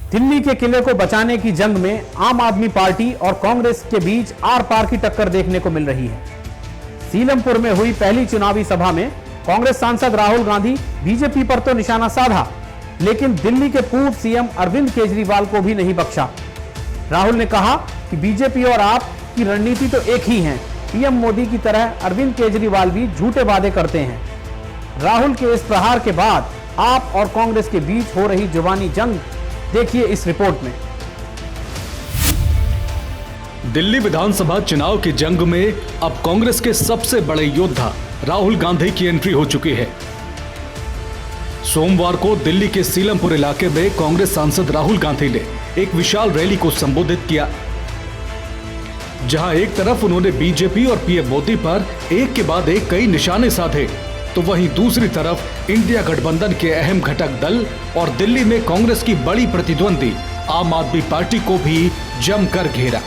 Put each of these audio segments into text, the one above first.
दिल्ली के किले को बचाने की जंग में आम आदमी पार्टी और कांग्रेस के बीच आर पार की टक्कर देखने को मिल रही है। सीलमपुर में हुई पहली चुनावी सभा में कांग्रेस सांसद राहुल गांधी बीजेपी पर तो निशाना साधा, लेकिन दिल्ली के पूर्व सीएम अरविंद केजरीवाल को भी नहीं बख्शा। राहुल ने कहा कि बीजेपी और आप की रणनीति तो एक ही है। पीएम मोदी की तरह अरविंद केजरीवाल भी झूठे वादे करते हैं। राहुल के इस प्रहार के बाद आप और कांग्रेस के बीच हो रही जुबानी जंग देखिए इस रिपोर्ट में। दिल्ली विधानसभा चुनाव की जंग में अब कांग्रेस के सबसे बड़े योद्धा राहुल गांधी की एंट्री हो चुकी है। सोमवार को दिल्ली के सीलमपुर इलाके में कांग्रेस सांसद राहुल गांधी ने एक विशाल रैली को संबोधित किया, जहां एक तरफ उन्होंने बीजेपी और पीएम मोदी पर एक के बाद एक कई निशाने साधे, तो वहीं दूसरी तरफ इंडिया गठबंधन के अहम घटक दल और दिल्ली में कांग्रेस की बड़ी प्रतिद्वंदी आम आदमी पार्टी को भी जमकर घेरा।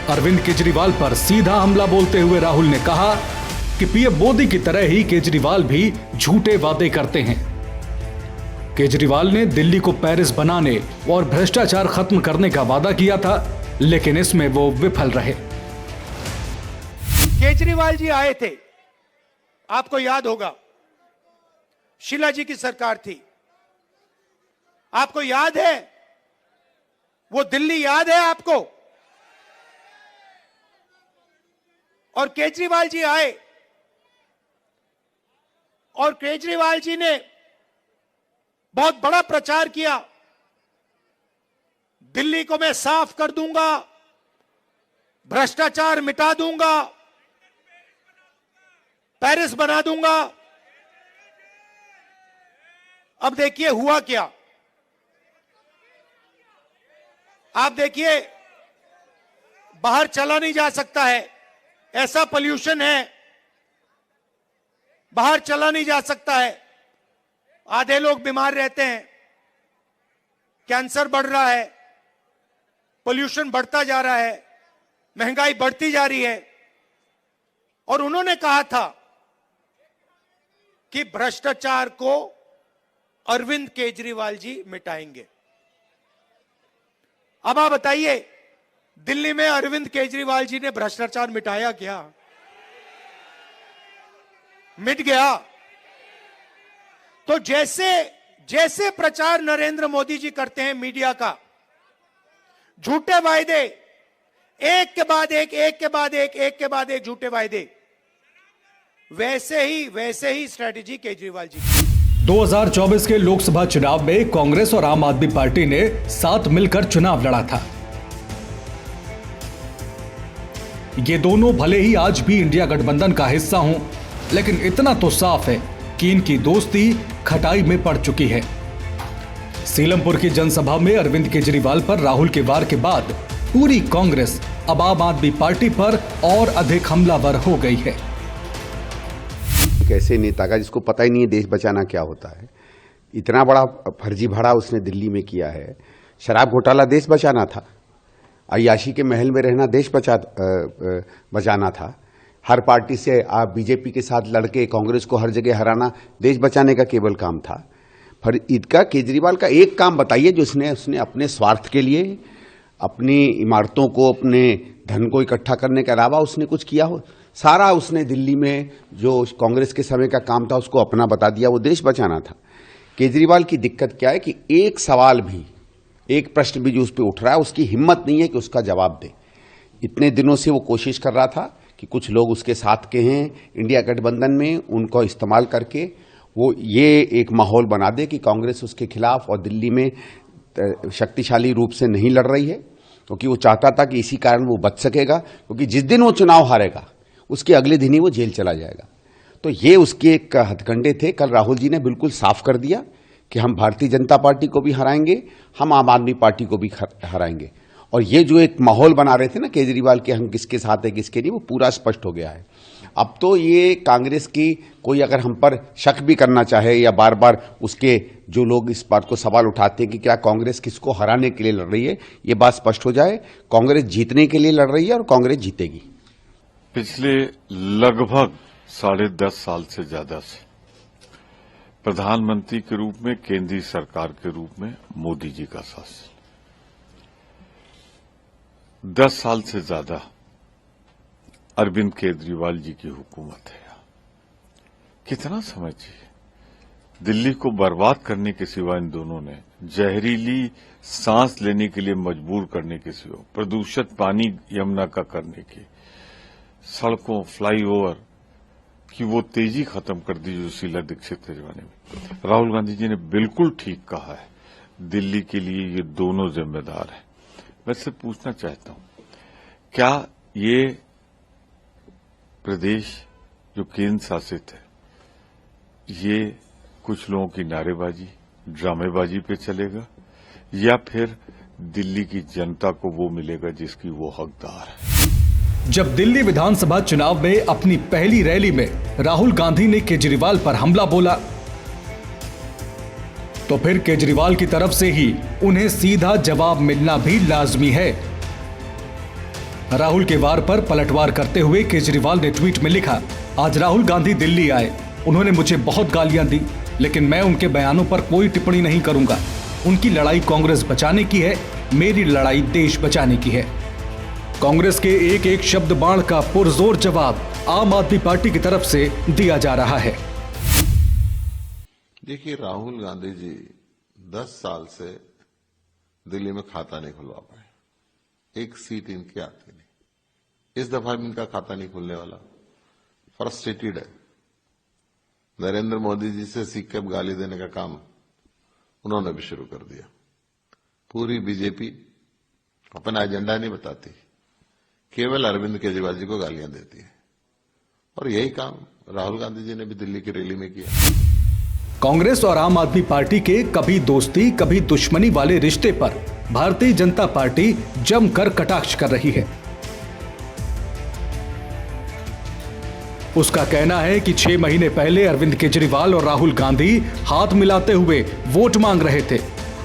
अरविंद केजरीवाल पर सीधा हमला बोलते हुए राहुल ने कहा कि पीएम मोदी की तरह ही केजरीवाल भी झूठे वादे करते हैं। केजरीवाल ने दिल्ली को पेरिस बनाने और भ्रष्टाचार खत्म करने का वादा किया था, लेकिन इसमें वो विफल रहे। केजरीवाल जी आए थे, आपको याद होगा, शीला जी की सरकार थी, आपको याद है? वो दिल्ली याद है आपको? और केजरीवाल जी आए और केजरीवाल जी ने बहुत बड़ा प्रचार किया, दिल्ली को मैं साफ कर दूंगा, भ्रष्टाचार मिटा दूंगा, पेरिस बना दूंगा। अब देखिए हुआ क्या। आप देखिए, बाहर चला नहीं जा सकता है, ऐसा पोल्यूशन है, बाहर चला नहीं जा सकता है, आधे लोग बीमार रहते हैं, कैंसर बढ़ रहा है, पोल्यूशन बढ़ता जा रहा है, महंगाई बढ़ती जा रही है। और उन्होंने कहा था कि भ्रष्टाचार को अरविंद केजरीवाल जी मिटाएंगे। अब आप बताइए, दिल्ली में अरविंद केजरीवाल जी ने भ्रष्टाचार मिटाया क्या? मिट गया। तो जैसे प्रचार नरेंद्र मोदी जी करते हैं मीडिया का, झूठे वायदे, एक के बाद एक, एक के बाद एक, एक के बाद एक झूठे वायदे, वैसे ही स्ट्रेटेजी केजरीवाल जी। 2024 के लोकसभा चुनाव में कांग्रेस और आम आदमी पार्टी ने साथ मिलकर चुनाव लड़ा था। ये दोनों भले ही आज भी इंडिया गठबंधन का हिस्सा हों, लेकिन इतना तो साफ है कि इनकी दोस्ती खटाई में पड़ चुकी है। सीलमपुर की जनसभा में अरविंद केजरीवाल पर राहुल के वार के बाद पूरी कांग्रेस अब आम आदमी पार्टी पर और अधिक हमलावर हो गई है। कैसे नेता का जिसको पता ही नहीं है देश बचाना क्या होता है, इतना बड़ा फर्जी भाड़ा उसने दिल्ली में किया है। शराब घोटाला देश बचाना था, अय्याशी के महल में रहना देश बचाना था, हर पार्टी से आप बीजेपी के साथ लड़के कांग्रेस को हर जगह हराना देश बचाने का केवल काम था। पर इसका केजरीवाल का एक काम बताइए जो उसने अपने स्वार्थ के लिए, अपनी इमारतों को, अपने धन को इकट्ठा करने के अलावा उसने कुछ किया हो? सारा उसने दिल्ली में जो कांग्रेस के समय का काम था उसको अपना बता दिया, वो देश बचाना था। केजरीवाल की दिक्कत क्या है कि एक सवाल भी, एक प्रश्न भी जो उस पर उठ रहा है उसकी हिम्मत नहीं है कि उसका जवाब दे। इतने दिनों से वो कोशिश कर रहा था कि कुछ लोग उसके साथ के हैं इंडिया गठबंधन में, उनको इस्तेमाल करके वो ये एक माहौल बना दे कि कांग्रेस उसके खिलाफ और दिल्ली में शक्तिशाली रूप से नहीं लड़ रही है, क्योंकि वो चाहता था कि इसी कारण वो बच सकेगा, क्योंकि जिस दिन वो चुनाव हारेगा उसके अगले दिन ही वो जेल चला जाएगा। तो ये उसके एक हथकंडे थे। कल राहुल जी ने बिल्कुल साफ कर दिया कि हम भारतीय जनता पार्टी को भी हराएंगे, हम आम आदमी पार्टी को भी हराएंगे। और ये जो एक माहौल बना रहे थे ना केजरीवाल के, हम किसके साथ है किसके नहीं, वो पूरा स्पष्ट हो गया है। अब तो ये कांग्रेस की कोई अगर हम पर शक भी करना चाहे या बार बार उसके जो लोग इस बात को सवाल उठाते हैं कि क्या कांग्रेस किसको हराने के लिए लड़ रही है, ये बात स्पष्ट हो जाए। कांग्रेस जीतने के लिए लड़ रही है और कांग्रेस जीतेगी। पिछले लगभग 10.5 साल से ज्यादा से प्रधानमंत्री के रूप में, केंद्रीय सरकार के रूप में मोदी जी का शासन 10 साल से ज्यादा अरविंद केजरीवाल जी की हुकूमत है। कितना समय चाहिए? दिल्ली को बर्बाद करने के सिवा इन दोनों ने, जहरीली सांस लेने के लिए मजबूर करने के सिवा, प्रदूषित पानी यमुना का करने के, सड़कों, फ्लाईओवर की वो तेजी खत्म कर दी जो शीला दीक्षित के जमाने में। राहुल गांधी जी ने बिल्कुल ठीक कहा है, दिल्ली के लिए ये दोनों जिम्मेदार हैं। मैं से पूछना चाहता हूं, क्या ये प्रदेश जो केंद्र शासित है, ये कुछ लोगों की नारेबाजी, ड्रामेबाजी पे चलेगा, या फिर दिल्ली की जनता को वो मिलेगा जिसकी वो हकदार है? जब दिल्ली विधानसभा चुनाव में अपनी पहली रैली में राहुल गांधी ने केजरीवाल पर हमला बोला, तो फिर केजरीवाल की तरफ से ही उन्हें सीधा जवाब मिलना भी लाजमी है। राहुल के वार पर पलटवार करते हुए केजरीवाल ने ट्वीट में लिखा, आज राहुल गांधी दिल्ली आए, उन्होंने मुझे बहुत गालियां दी, लेकिन मैं उनके बयानों पर कोई टिप्पणी नहीं करूंगा। उनकी लड़ाई कांग्रेस बचाने की है, मेरी लड़ाई देश बचाने की है। कांग्रेस के एक एक शब्द बाण का पुरजोर जवाब आम आदमी पार्टी की तरफ से दिया जा रहा है। देखिए, राहुल गांधी जी 10 साल से दिल्ली में खाता नहीं खुलवा पाए, एक सीट इनकी आती नहीं। इस दफा भी इनका खाता नहीं खुलने वाला। फ्रस्ट्रेटेड है। नरेंद्र मोदी जी से सीख के गाली देने का काम उन्होंने भी शुरू कर दिया। पूरी बीजेपी अपना एजेंडा नहीं बताती, केवल अरविंद केजरीवाल जी को गालियां देती है, और यही काम राहुल गांधी जी ने भी दिल्ली की रैली में किया। कांग्रेस और आम आदमी पार्टी के कभी दोस्ती कभी दुश्मनी वाले रिश्ते पर भारतीय जनता पार्टी जमकर कटाक्ष कर रही है। उसका कहना है कि 6 महीने पहले अरविंद केजरीवाल और राहुल गांधी हाथ मिलाते हुए वोट मांग रहे थे,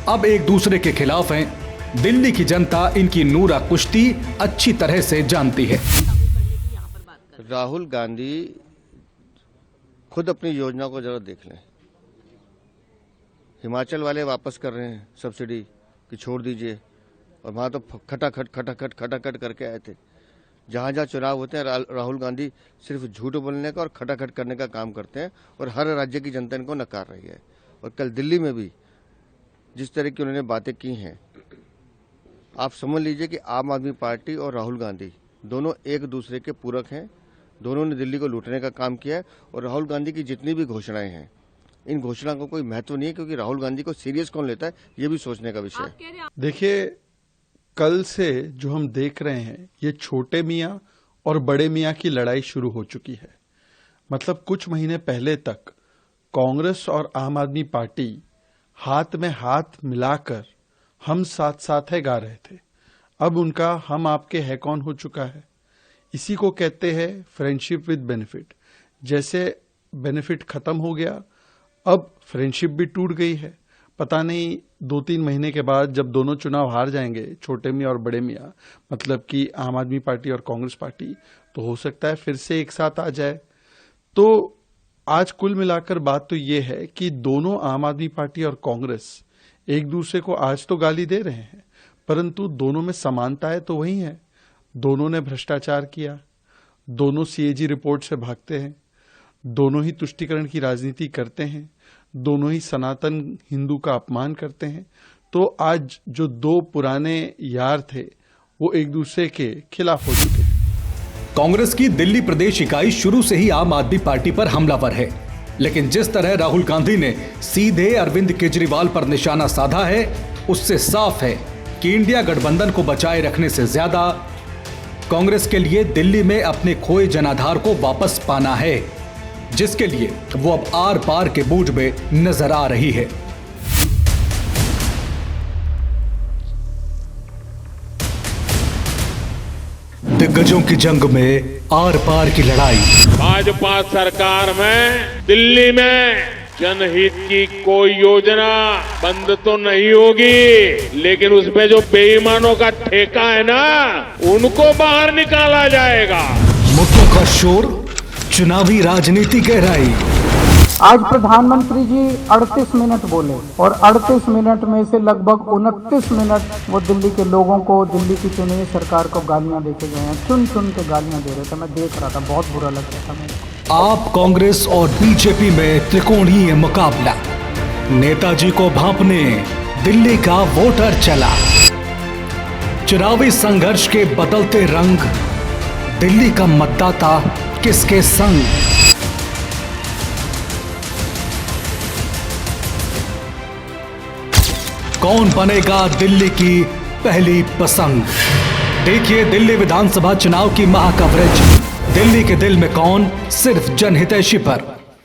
अब एक दूसरे के खिलाफ हैं। दिल्ली की जनता इनकी नूरा कुश्ती अच्छी तरह से जानती है। राहुल गांधी खुद अपनी योजना को जरा देख लें। हिमाचल वाले वापस कर रहे हैं सब्सिडी कि छोड़ दीजिए, और वहां तो खटाखट करके आए थे। जहां जहां चुनाव होते हैं राहुल गांधी सिर्फ झूठ बोलने का और खटाखट करने का काम करते हैं, और हर राज्य की जनता इनको नकार रही है। और कल दिल्ली में भी जिस तरह की उन्होंने बातें की हैं, आप समझ लीजिए कि आम आदमी पार्टी और राहुल गांधी दोनों एक दूसरे के पूरक हैं। दोनों ने दिल्ली को लूटने का काम किया है, और राहुल गांधी की जितनी भी घोषणाएं हैं, इन घोषणाओं को कोई महत्व नहीं है, क्योंकि राहुल गांधी को सीरियस कौन लेता है, ये भी सोचने का विषय है। देखिए, कल से जो हम देख रहे हैं, ये छोटे मियाँ और बड़े मियाँ की लड़ाई शुरू हो चुकी है। मतलब कुछ महीने पहले तक कांग्रेस और आम आदमी पार्टी हाथ में हाथ मिलाकर हम साथ साथ है गा रहे थे। अब उनका हम आपके है कौन हो चुका है। इसी को कहते हैं फ्रेंडशिप विद बेनिफिट। जैसे बेनिफिट खत्म हो गया, अब फ्रेंडशिप भी टूट गई है। पता नहीं 2-3 महीने के बाद जब दोनों चुनाव हार जाएंगे, छोटे मियाँ और बड़े मियाँ, मतलब कि आम आदमी पार्टी और कांग्रेस पार्टी, तो हो सकता है फिर से एक साथ आ जाए। तो आज कुल मिलाकर बात तो ये है कि दोनों आम आदमी पार्टी और कांग्रेस एक दूसरे को आज तो गाली दे रहे हैं, परंतु दोनों में समानताएं तो वही है। दोनों ने भ्रष्टाचार किया, दोनों सीएजी रिपोर्ट से भागते हैं, दोनों ही तुष्टीकरण की राजनीति करते हैं, दोनों ही सनातन हिंदू का अपमान करते हैं। तो आज जो दो पुराने यार थे वो एक दूसरे के खिलाफ हो चुके हैं। कांग्रेस की दिल्ली प्रदेश इकाई शुरू से ही आम आदमी पार्टी पर हमलावर है, लेकिन जिस तरह राहुल गांधी ने सीधे अरविंद केजरीवाल पर निशाना साधा है, उससे साफ है कि इंडिया गठबंधन को बचाए रखने से ज्यादा कांग्रेस के लिए दिल्ली में अपने खोए जनाधार को वापस पाना है, जिसके लिए वो अब आर पार के बूझ में नजर आ रही है। दिग्गजों की जंग में आर पार की लड़ाई। भाजपा सरकार में दिल्ली में जनहित की कोई योजना बंद तो नहीं होगी, लेकिन उसमें जो बेईमानों का ठेका है ना, उनको बाहर निकाला जाएगा। मुद्दों का शोर, चुनावी राजनीति गहराई। आज प्रधानमंत्री जी 38 मिनट बोले और 38 मिनट में से लगभग 29 मिनट वो दिल्ली के लोगों को, दिल्ली की चुनी हुई सरकार को गालियां देके गए हैं। चुन चुन के गालियां दे रहे थे, मैं देख रहा था, बहुत बुरा लग रहा था मेरे को। आप कांग्रेस और बीजेपी में त्रिकोणीय मुकाबला, नेताजी को भांपने दिल्ली का वोटर चला। चुनावी संघर्ष के बदलते रंग, दिल्ली का मतदाता किसके संग? कौन बनेगा दिल्ली की पहली पसंद? देखिए दिल्ली विधानसभा चुनाव की महा कवरेज, दिल्ली के दिल में कौन, सिर्फ जनहितैषी पर।